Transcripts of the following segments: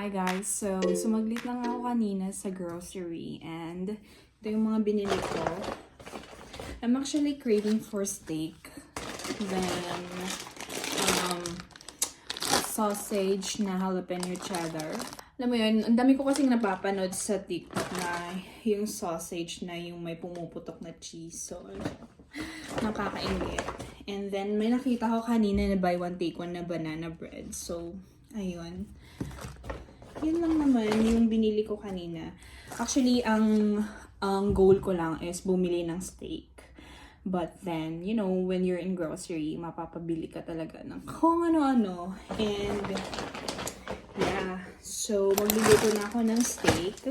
Hi guys! So, sumaglit lang ako kanina sa grocery and ito yung mga binili ko. I'm actually craving for steak. Then, sausage na jalapeno cheddar. Alam mo yun, ang dami ko kasing napapanood sa TikTok na yung sausage na yung may pumuputok na cheese. So, nakakaingit. And then, may nakita ko kanina na buy one take one na banana bread. So, ayun. Yun lang naman yung binili ko kanina. Actually, ang goal ko lang is bumili ng steak. But then, you know, when you're in grocery, mapapabili ka talaga ng kung ano-ano. And, yeah. So, magluluto na ako ng steak.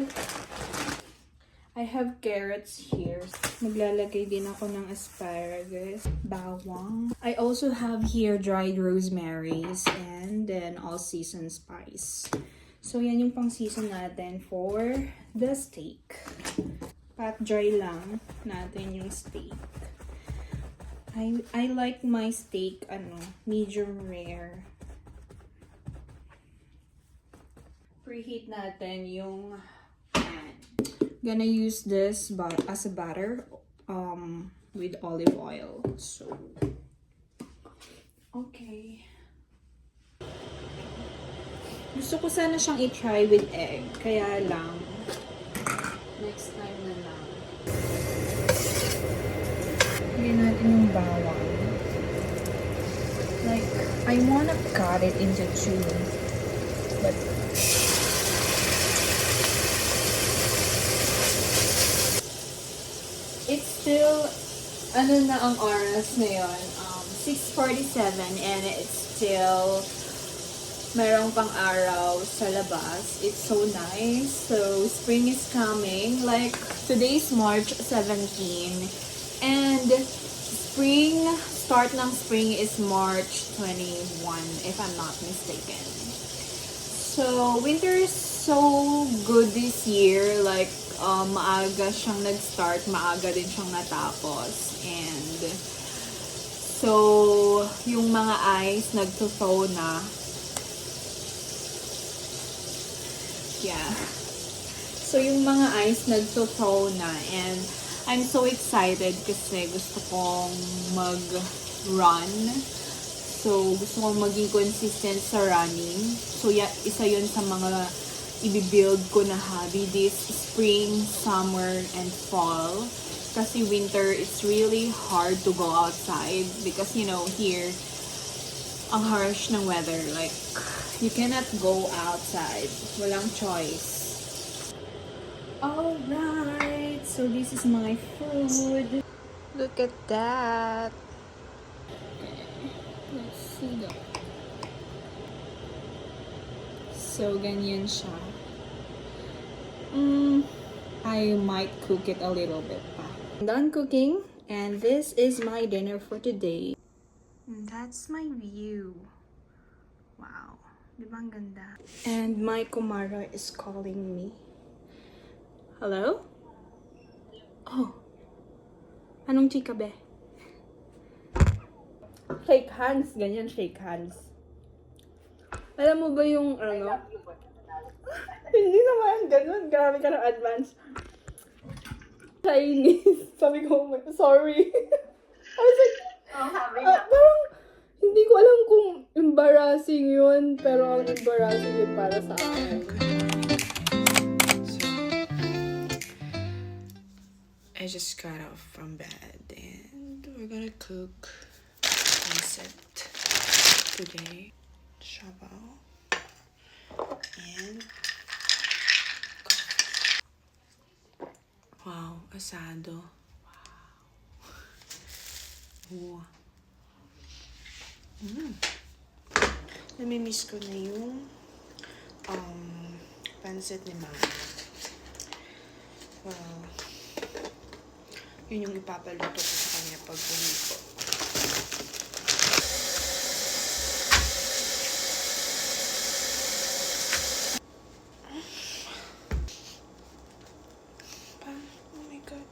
I have carrots here. Maglalagay din ako ng asparagus, bawang. I also have here dried rosemaries and then all-season spice. So, yan yung pang-season natin for the steak. Pat dry lang natin yung steak. I like my steak, medium rare. Preheat natin yung pan. Gonna use this as a batter with olive oil. So, okay. Gusto ko sana siyang i-try with egg. Kaya lang, next time na lang. Lagyan natin yung bawang. Like, I wanna cut it into two. But, it's still, ano na ang oras ngayon? 6:47 and it's still merong pang araw sa labas. It's so nice. So, spring is coming. Like, today's March 17. And, start ng spring is March 21, if I'm not mistaken. So, winter is so good this year. Like, maaga siyang nag-start, maaga din siyang natapos. And, so, yung mga ice nagto-thaw na. Yeah. So, yung mga ice nagto-thaw na and I'm so excited kasi gusto kong mag-run. So, gusto kong maging consistent sa running. So, isa yun sa mga i-build ko na hobby this spring, summer, and fall. Kasi winter, it's really hard to go outside because, you know, here, ang harsh ng weather. Like, you cannot go outside. Walang choice. Alright, so this is my food. Look at that. Let's see that. So, ganyan siya. I might cook it a little bit pa. I'm done cooking, and this is my dinner for today. And that's my view. Wow. Di ba ang ganda? And my kumara is calling me. Hello? Oh. Anong chika be? Shake hands. Ganyan, shake hands. Alam mo ba yung ano? Hindi naman ganun. Grabe ka ng advance. Chinese. Sabi ko, sorry. I was like, parang, hindi ko alam kung embarrassing yun. Pero ang embarrassing yun para sa akin. I just got off from bed and we're gonna cook pancit today. Shabaw and wow, asado. Wow. Namimiss ko na yung pancit ni Mama. Wow. Yun yung ipapaluto ko sa kanya pag uwi ko. Oh my God.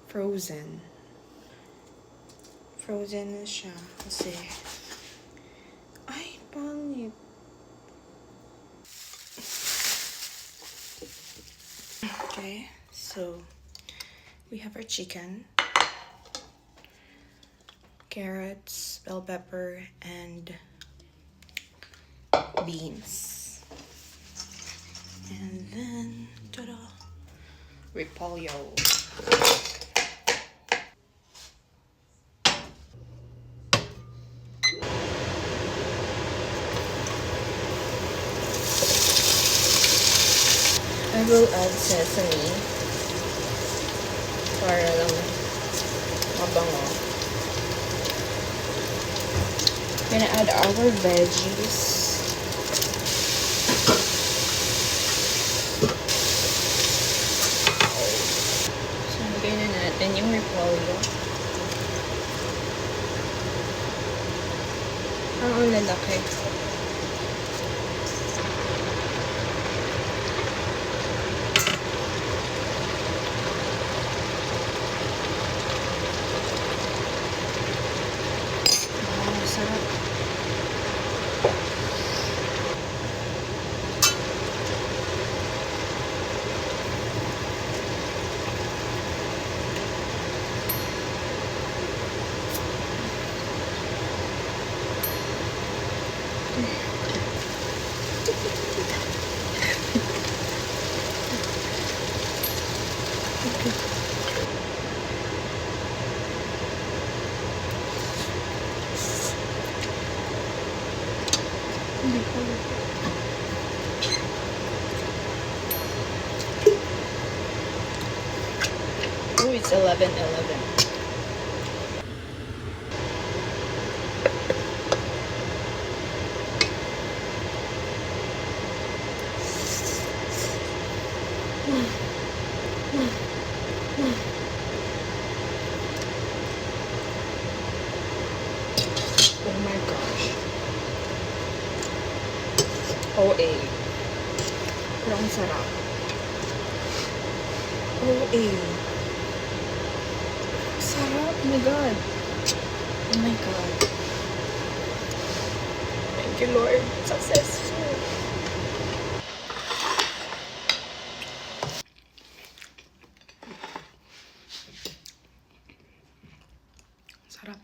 Frozen. Frozen na siya. Kasi, ay, pangit. Okay, so, we have our chicken, carrots, bell pepper, and beans. And then, ta-da, repolyo. I will add sesame para lang mabango. Gonna add our veggies. So, lagay na natin yung repolyo. Ang lalaki. Sarap. Oh, it's 11:11. Oh my gosh. OA. Pero ang sarap. OA. Sarap. Oh my God. Oh my God. Thank you, Lord. Successful. Sarap.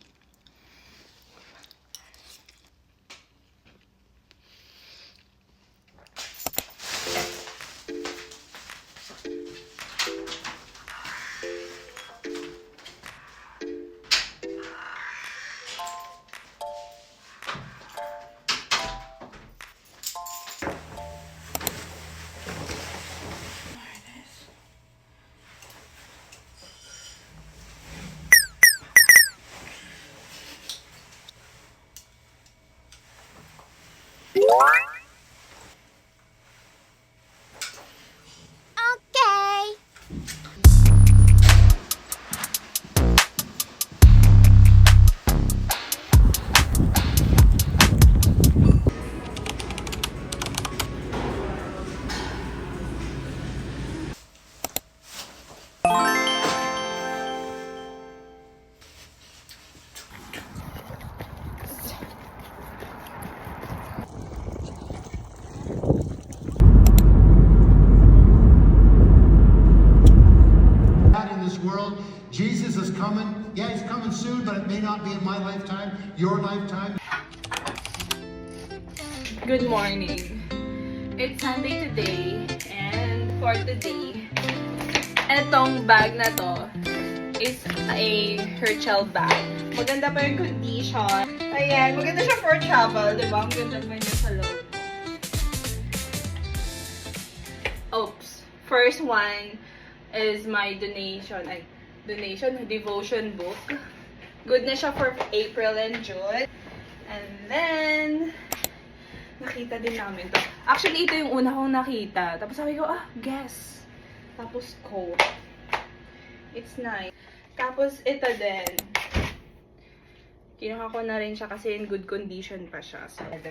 World. Jesus is coming. Yeah, he's coming soon, but it may not be in my lifetime, your lifetime. Good morning. It's Sunday today, and for today, etong bag na to is a Herschel bag. Maganda pa yung condition. Ayan, maganda siya for travel, di ba? Ang ganda pa niya sa loob. Oops. First one is my devotion book. Good na siya for April and June. And then, nakita din namin to. Actually, ito yung una kong nakita. Tapos sabi ko, guess. Tapos coat. It's nice. Tapos ito din. Kinuha ko na rin siya kasi in good condition pa siya. So, and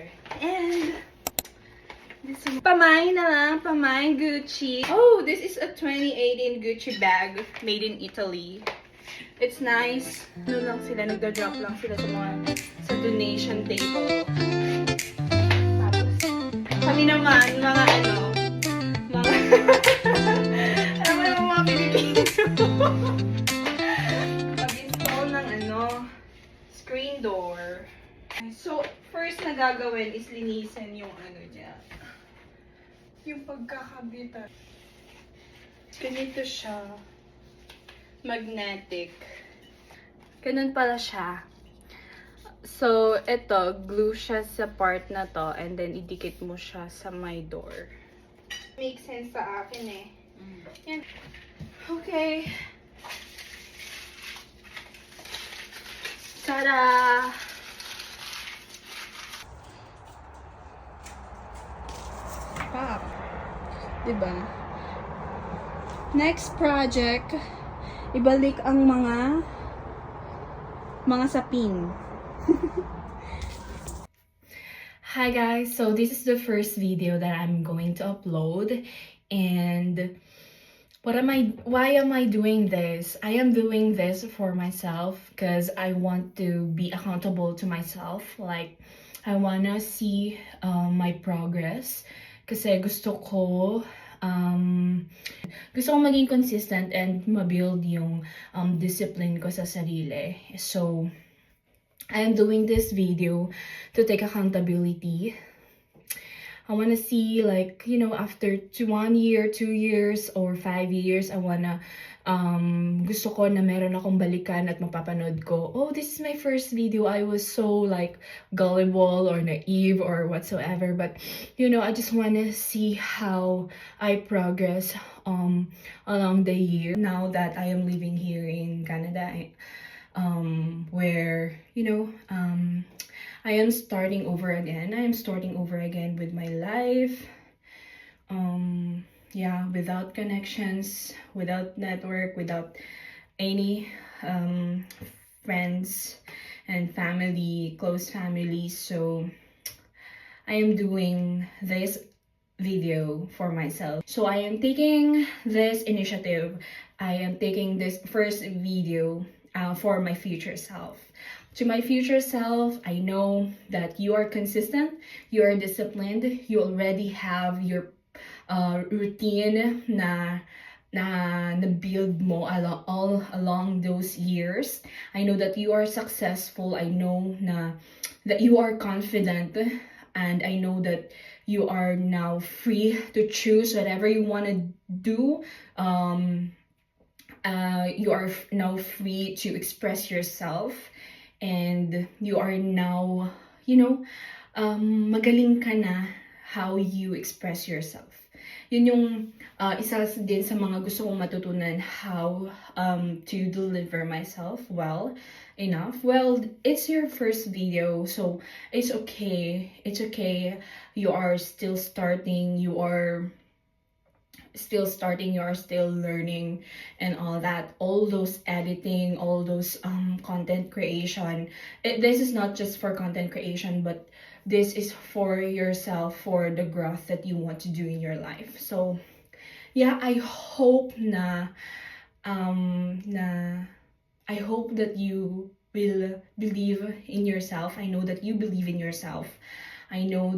this is pamay na lang. Pamay Gucci. Oh, this is a 2018 Gucci bag made in Italy. It's nice. Ano lang sila, nagda-drop lang sila sa donation table. Tapos, kami naman, mga alam mo naman mga Pilipino. Pag-install ng screen door. So, first na gagawin is linisin yung niya. Yung pagkakabitan. Ganito siya. Magnetic. Ganun pala siya. So, ito, glue siya sa part na to and then idikit mo siya sa my door. Makes sense sa akin eh. Yan. Okay. Tada! Pop. Diba? Next project, ibalik ang mga sapin. Hi guys, so this is the first video that I'm going to upload, and why am I doing this? I am doing this for myself because I want to be accountable to myself. Like, I wanna see my progress kasi gusto ko maging consistent and mabuild yung discipline ko sa sarili. So, I am doing this video to take accountability. I want to see, like, you know, after 1 year, 2 years, or 5 years, I wanna, gusto ko na meron akong balikan at mapapanood ko, oh, this is my first video. I was so, like, gullible or naive or whatsoever. But, you know, I just want to see how I progress along the year. Now that I am living here in Canada, where, you know, I am starting over again. I am starting over again with my life. Yeah, without connections, without network, without any friends and family, close family. So I am doing this video for myself. So I am taking this initiative. I am taking this first video for my future self. To my future self, I know that you are consistent, you are disciplined, you already have your routine na build mo all along those years. I know that you are successful. I know that you are confident, and I know that you are now free to choose whatever you want to do. You are now free to express yourself. And you are now, you know, magaling ka na how you express yourself. Yun yung isa din sa mga gusto kong matutunan, how to deliver myself well enough. Well, it's your first video, so it's okay. It's okay. You are still starting. You are still learning and all that, all those editing, all those content creation. This is not just for content creation, but this is for yourself, for the growth that you want to do in your life. So yeah, I hope I hope that you will believe in yourself. I know that you believe in yourself. I know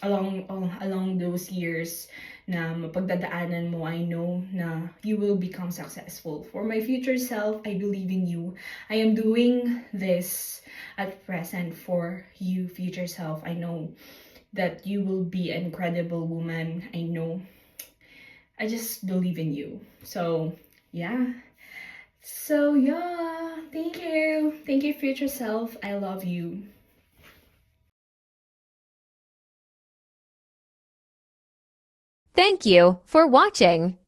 along those years na mapagdadaanan mo, I know na you will become successful. For my future self, I believe in you. I am doing this at present for you, future self. I know that you will be an incredible woman. I know. I just believe in you. So, yeah. So, yeah. Thank you. Thank you, future self. I love you. Thank you for watching.